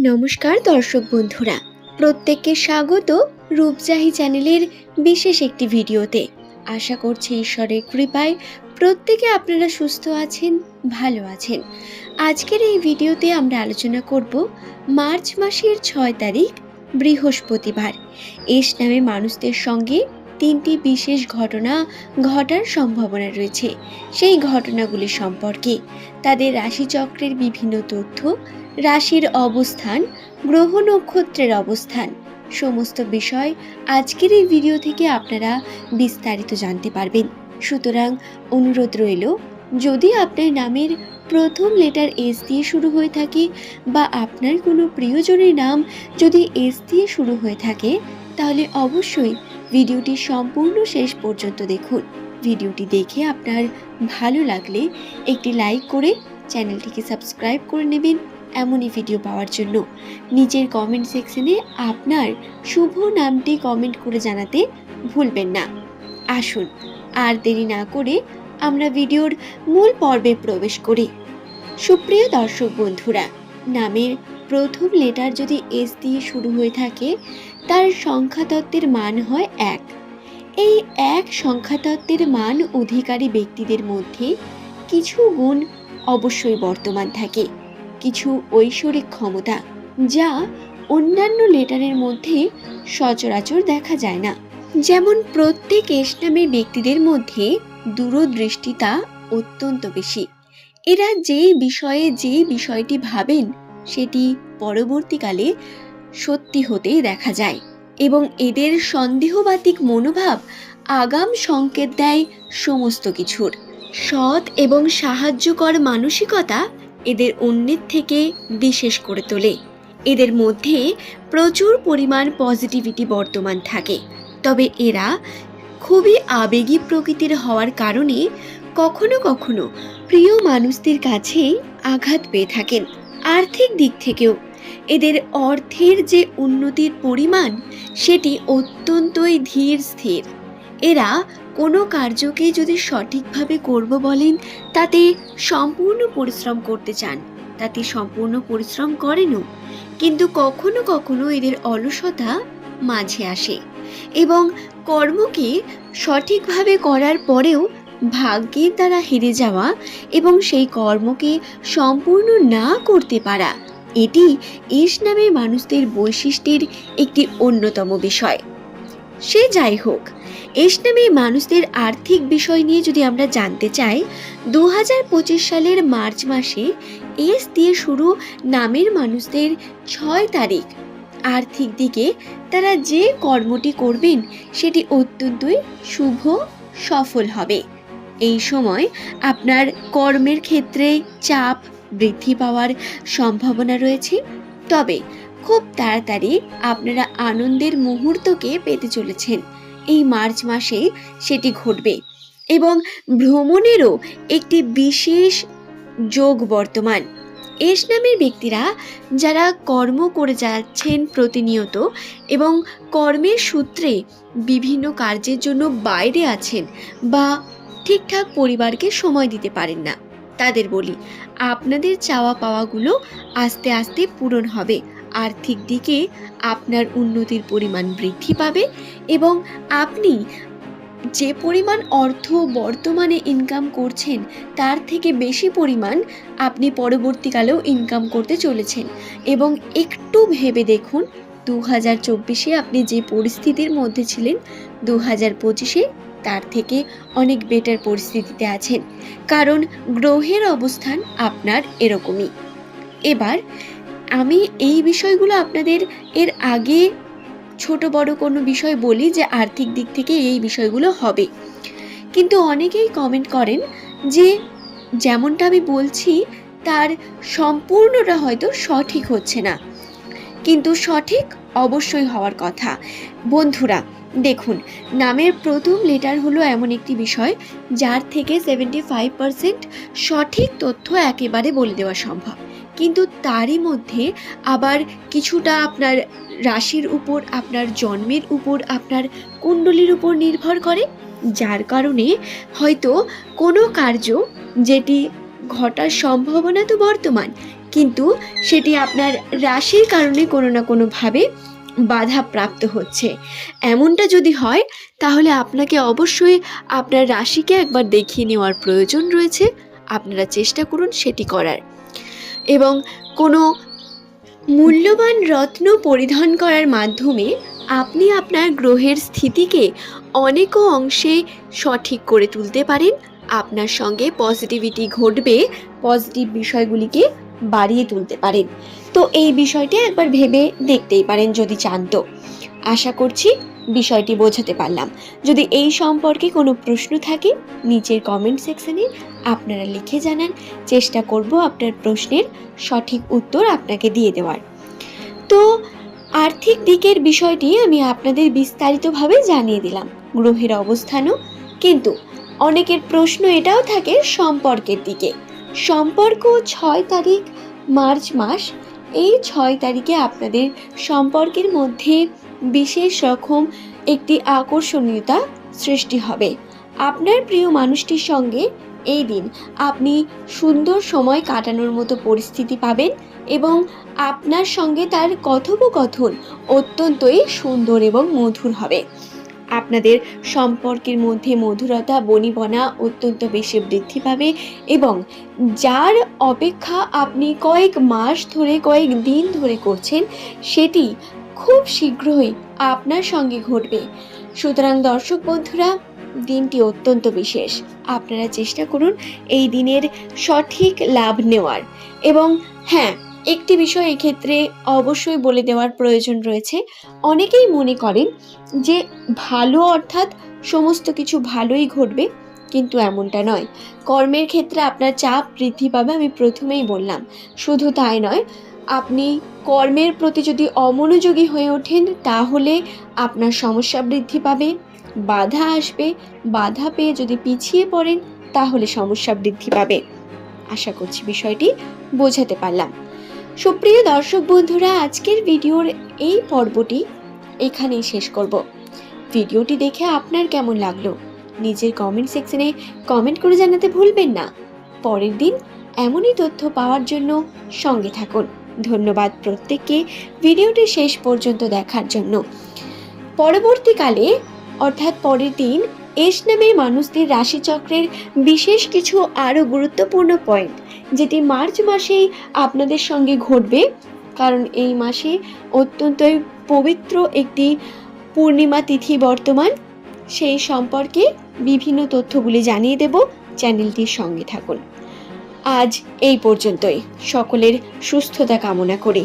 নমস্কার দর্শক বন্ধুরা, প্রত্যেককে স্বাগত রূপজাহি চ্যানেলের বিশেষ একটি ভিডিওতে। আশা করছি ঈশ্বরের কৃপায় প্রত্যেকে আপনারা সুস্থ আছেন, ভালো আছেন। আজকের এই ভিডিওতে আমরা আলোচনা করব মার্চ মাসের 6 তারিখ বৃহস্পতিবার এস নামে মানুষদের সঙ্গে তিনটি বিশেষ ঘটনা ঘটার সম্ভাবনা রয়েছে। সেই ঘটনাগুলি সম্পর্কে, তাদের রাশিচক্রের বিভিন্ন তথ্য, রাশির অবস্থান, গ্রহ নক্ষত্রের অবস্থান, সমস্ত বিষয় আজকের এই ভিডিও থেকে আপনারা বিস্তারিত জানতে পারবেন। সুতরাং অনুরোধ রইল, যদি আপনার নামের প্রথম লেটার এস দিয়ে শুরু হয়ে থাকে বা আপনার কোনো প্রিয়জনের নাম যদি এস দিয়ে শুরু হয়ে থাকে, তাহলে অবশ্যই ভিডিওটি সম্পূর্ণ শেষ পর্যন্ত দেখুন। ভিডিওটি দেখে আপনার ভালো লাগলে একটি লাইক করে চ্যানেলটিকে সাবস্ক্রাইব করে নেবেন। এমনই ভিডিও পাওয়ার জন্য নিচের কমেন্ট সেকশনে আপনার শুভ নামটি কমেন্ট করে জানাতে ভুলবেন না। আসুন আর দেরি না করে আমরা ভিডিওর মূল পর্বে প্রবেশ করি। সুপ্রিয় দর্শক বন্ধুরা, নামের প্রথম লেটার যদি এস দিয়ে শুরু হয়ে থাকে, তার সংখ্যাতত্ত্বের মান হয় 1। এই 1 সংখ্যাতত্ত্বের মান অধিকারী ব্যক্তিদের মধ্যে কিছু গুণ অবশ্যই বর্তমান থাকে, কিছু ঐশ্বরিক ক্ষমতা যা অন্যান্য লেটারের মধ্যে সচরাচর দেখা যায় না। যেমন প্রত্যেক এস নামের ব্যক্তিদের মধ্যে দূরদৃষ্টিতা অত্যন্ত বেশি। এরা যে বিষয়টি ভাবেন সেটি পরবর্তীকালে সত্যি হতেই দেখা যায়, এবং এদের সন্দেহবাতিক মনোভাব আগাম সংকেত দেয় সমস্ত কিছুর। সৎ এবং সাহায্যকর মানসিকতা এদের অন্যের থেকে বিশেষ করে তোলে। এদের মধ্যে প্রচুর পরিমাণ পজিটিভিটি বর্তমান থাকে, তবে এরা খুবই আবেগী প্রকৃতির হওয়ার কারণে কখনো কখনো প্রিয় মানুষদের কাছে আঘাত পেয়ে থাকেন। আর্থিক দিক থেকেও এদের অর্থের যে উন্নতির পরিমাণ সেটি অত্যন্তই ধীর স্থির। এরা কোনো কার্যকে যদি সঠিকভাবে করব বলেন, তাতে সম্পূর্ণ পরিশ্রম করতে চান, তাতে সম্পূর্ণ পরিশ্রম করেনও, কিন্তু কখনো কখনো এদের অলসতা মাঝে আসে এবং কর্মকে সঠিকভাবে করার পরেও ভাগ্যের দ্বারা হেরে যাওয়া এবং সেই কর্মকে সম্পূর্ণ না করতে পারা, এটি এস নামের মানুষদের বৈশিষ্ট্যের একটি অন্যতম বিষয়। সে যাই হোক, এস নামের মানুষদের আর্থিক বিষয় নিয়ে যদি আমরা জানতে চাই, 2025 সালের মার্চ মাসে এস দিয়ে শুরু নামের মানুষদের 6 তারিখ আর্থিক দিকে তারা যে কর্মটি করবেন সেটি অত্যন্তই শুভ, সফল হবে। এই সময় আপনার কর্মের ক্ষেত্রে চাপ বৃদ্ধি পাওয়ার সম্ভাবনা রয়েছে, তবে খুব তাড়াতাড়ি আপনারা আনন্দের মুহূর্তকে পেতে চলেছেন। এই মার্চ মাসে সেটি ঘটবে এবং ভ্রমণেরও একটি বিশেষ যোগ বর্তমান। এস নামের ব্যক্তিরা যারা কর্ম করে যাচ্ছেন প্রতিনিয়ত এবং কর্মের সূত্রে বিভিন্ন কার্যের জন্য বাইরে আছেন বা ঠিকঠাক পরিবারকে সময় দিতে পারেন না, তাদের বলি, আপনাদের চাওয়া পাওয়াগুলো আস্তে আস্তে পূরণ হবে। আর্থিক দিকে আপনার উন্নতির পরিমাণ বৃদ্ধি পাবে এবং আপনি যে পরিমাণ অর্থ বর্তমানে ইনকাম করছেন তার থেকে বেশি পরিমাণ আপনি পরবর্তীকালেও ইনকাম করতে চলেছেন। এবং একটু ভেবে দেখুন, 2024-এ আপনি যে পরিস্থিতির মধ্যে ছিলেন, 2025-এ তার থেকে অনেক বেটার পরিস্থিতিতে আছেন, কারণ গ্রহের অবস্থান আপনার এরকমই। এবার আমি এই বিষয়গুলো আপনাদের এর আগে ছোট বড় কোনো বিষয় বলি যে আর্থিক দিক থেকে এই বিষয়গুলো হবে, কিন্তু অনেকেই কমেন্ট করেন যে যেমনটা আমি বলছি তার সম্পূর্ণটা হয়তো সঠিক হচ্ছে না, কিন্তু সঠিক অবশ্যই হওয়ার কথা। বন্ধুরা দেখুন, নামের প্রথম লেটার হলো এমন একটি বিষয় যার থেকে 75% সঠিক তথ্য একেবারে বলে দেওয়া সম্ভব, কিন্তু তারই মধ্যে আবার কিছুটা আপনার রাশির উপর, আপনার জন্মের উপর, আপনার কুণ্ডলীর উপর নির্ভর করে, যার কারণে হয়তো কোনো কার্য যেটি ঘটার সম্ভাবনা তো বর্তমান, কিন্তু সেটি আপনার রাশির কারণে কোনো না কোনোভাবে বাধা প্রাপ্ত হচ্ছে। এমনটা যদি হয় তাহলে আপনাকে অবশ্যই আপনার রাশিকে একবার দেখিয়ে নেওয়ার প্রয়োজন রয়েছে। আপনারা চেষ্টা করুন সেটি করার, এবং কোনো মূল্যবান রত্ন পরিধান করার মাধ্যমে আপনি আপনার গ্রহের স্থিতিকে অনেক অংশে সঠিক করে তুলতে পারেন। আপনার সঙ্গে পজিটিভিটি ঘটবে, পজিটিভ বিষয়গুলিকে বাড়িয়ে তুলতে পারেন। তো এই বিষয়টি একবার ভেবে দেখতেই পারেন যদি চান তো। আশা করছি বিষয়টি বোঝাতে পারলাম। যদি এই সম্পর্কে কোনো প্রশ্ন থাকে নিচের কমেন্ট সেকশনে আপনারা লিখে জানান, চেষ্টা করব আপনার প্রশ্নের সঠিক উত্তর আপনাকে দিয়ে দেওয়ার। তো আর্থিক দিকের বিষয়টি আমি আপনাদের বিস্তারিতভাবে জানিয়ে দিলাম, গ্রহের অবস্থানও। কিন্তু অনেকের প্রশ্ন এটাও থাকে সম্পর্কের দিকে। সম্পর্ক 6 তারিখ মার্চ মাস, এই 6 তারিখে আপনাদের সম্পর্কের মধ্যে বিশেষ রকম একটি আকর্ষণীয়তা সৃষ্টি হবে। আপনার প্রিয় মানুষটির সঙ্গে এই দিন আপনি সুন্দর সময় কাটানোর মতো পরিস্থিতি পাবেন, এবং আপনার সঙ্গে তার কথোপকথন অত্যন্তই সুন্দর এবং মধুর হবে। আপনাদের সম্পর্কের মধ্যে মধুরতা, বনিবনা অত্যন্ত বেশি বৃদ্ধি পাবে, এবং যার অপেক্ষা আপনি কয়েক মাস ধরে, কয়েক দিন ধরে করছেন, সেটি খুব শীঘ্রই আপনার সঙ্গে ঘটবে। সুতরাং দর্শক বন্ধুরা, দিনটি অত্যন্ত বিশেষ। আপনারা চেষ্টা করুন এই দিনের সঠিক লাভ নেওয়ার। এবং হ্যাঁ, একটি বিষয় এক্ষেত্রে অবশ্যই বলে দেওয়ার প্রয়োজন রয়েছে। অনেকেই মনে করেন যে ভালো অর্থাৎ সমস্ত কিছু ভালোই ঘটবে, কিন্তু এমনটা নয়। কর্মের ক্ষেত্রে আপনার চাপ বৃদ্ধি পাবে, আমি প্রথমেই বললাম। শুধু তাই নয়, আপনি কর্মের প্রতি যদি অমনোযোগী হয়ে ওঠেন তাহলে আপনার সমস্যা বৃদ্ধি পাবে, বাধা আসবে। বাধা পেয়ে যদি পিছিয়ে পড়েন তাহলে সমস্যা বৃদ্ধি পাবে। আশা করছি বিষয়টি বোঝাতে পারলাম। সুপ্রিয় দর্শক বন্ধুরা, আজকের ভিডিওর এই পর্বটি এখানেই শেষ করব। ভিডিওটি দেখে আপনার কেমন লাগলো নিজের কমেন্ট সেকশনে কমেন্ট করে জানাতে ভুলবেন না। পরের দিন এমনই তথ্য পাওয়ার জন্য সঙ্গে থাকুন। ধন্যবাদ প্রত্যেককে ভিডিওটি শেষ পর্যন্ত দেখার জন্য। পরবর্তীকালে অর্থাৎ পরের দিন এস নামের মানুষদের রাশিচক্রের বিশেষ কিছু আরও গুরুত্বপূর্ণ পয়েন্ট, যেটি মার্চ মাসেই আপনাদের সঙ্গে ঘটবে, কারণ এই মাসে অত্যন্তই পবিত্র একটি পূর্ণিমা তিথি বর্তমান। সেই সম্পর্কে বিভিন্ন তথ্যগুলি জানিয়ে দেব, চ্যানেলটির সঙ্গে থাকুন। আজ এই পর্যন্তই। সকলের সুস্থতা কামনা করি।